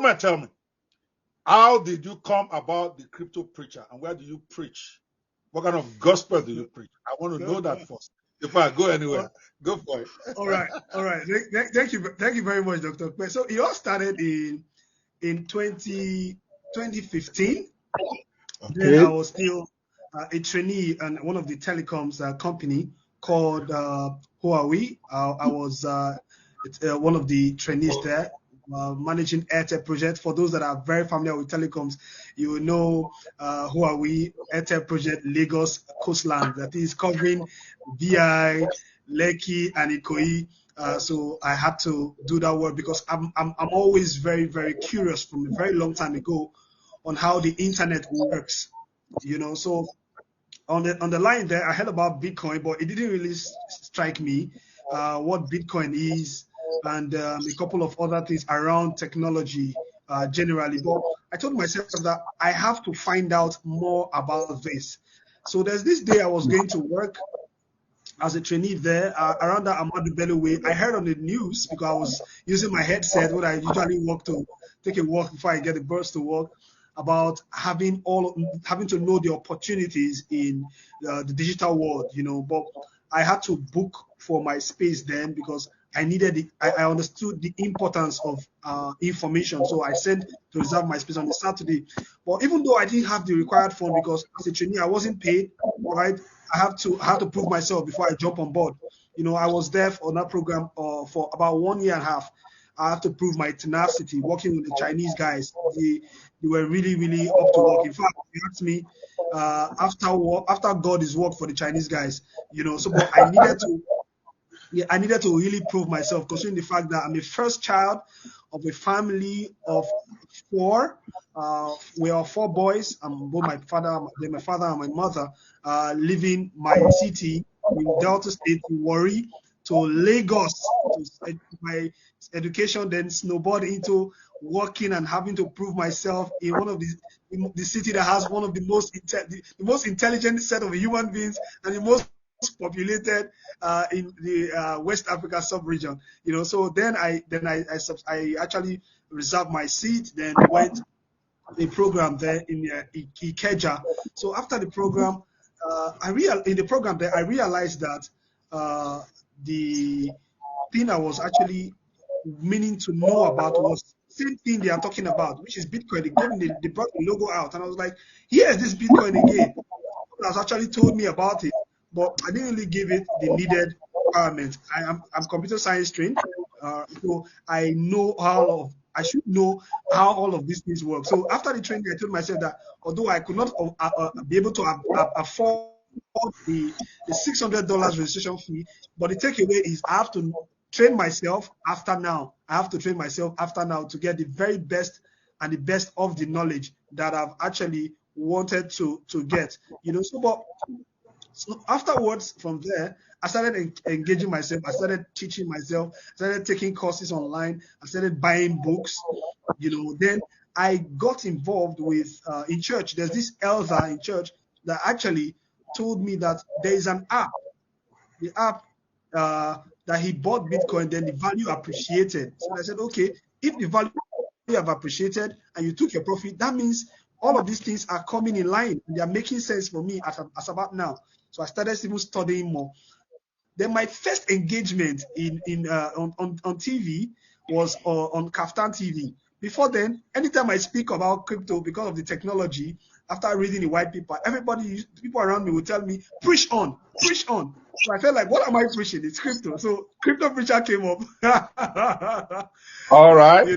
Rume, tell me, how did you come about the crypto preacher, and where do you preach? What kind of gospel do you preach? I want to know that first before I go anywhere. Go for it. All right. Thank you very much, Dr. Kwe. So it all started in 2015. Okay. Then I was still a trainee in one of the telecoms company called Huawei. I was one of the trainees there, managing Airtel project. For those that are very familiar with telecoms, you will know Huawei Airtel project Lagos coastline, that is covering VI, Lekki, and Ikoyi. So I had to do that work because I'm always very, very curious from a very long time ago on how the internet works, So on the line there, I heard about Bitcoin, but it didn't really strike me what Bitcoin is, and a couple of other things around technology generally. But I told myself that I have to find out more about this. So there's this day I was going to work as a trainee there around the Ahmadu Bello way. I heard on the news because I was using my headset when I usually walk to take a walk before I get the bus to work, about having to know the opportunities in the digital world, But I had to book for my space then because I needed I understood the importance of information. So I sent to reserve my space on the Saturday. But even though I didn't have the required fund, because as a trainee I wasn't paid, right? I have to prove myself before I jump on board. I was there on that program for about 1 year and a half. I had to prove my tenacity working with the Chinese guys. They were really, really up to work. In fact, if you asked me, after God is work for the Chinese guys, So, but I needed to really prove myself, considering the fact that I'm the first child of a family of 4. We are 4 boys. Both my father and my mother, leaving my city in Delta State to Warri to Lagos to my education, then snowboard into working and having to prove myself in one of the city that has one of the most intelligent set of human beings and the most populated in the West Africa sub-region. So then I actually reserved my seat, then went the program there in Ikeja. So after the program, I realized that the thing I was actually meaning to know about was the same thing they are talking about, which is Bitcoin. They brought the logo out, and I was like, here's this Bitcoin again. Someone has actually told me about it, but I didn't really give it the needed requirement. I'm computer science trained, so I should know how all of these things work. So after the training, I told myself that although I could not be able to afford the $600 registration fee, but the takeaway is I have to train myself after now. I have to train myself after now to get the very best and the best of the knowledge that I've actually wanted to get. So afterwards, from there, I started engaging myself. I started teaching myself. I started taking courses online. I started buying books. Then I got involved with in church. There's this elder in church that actually told me that there is an app. The app that he bought Bitcoin, then the value appreciated. So I said, okay, if the value have appreciated and you took your profit, that means all of these things are coming in line. They are making sense for me as about now. So I started even studying more. Then my first engagement on TV was on Kaftan TV. Before then, anytime I speak about crypto, because of the technology, after reading the white paper, people around me would tell me, preach on. So I felt like, what am I preaching? It's crypto. So crypto preacher came up. All right. Very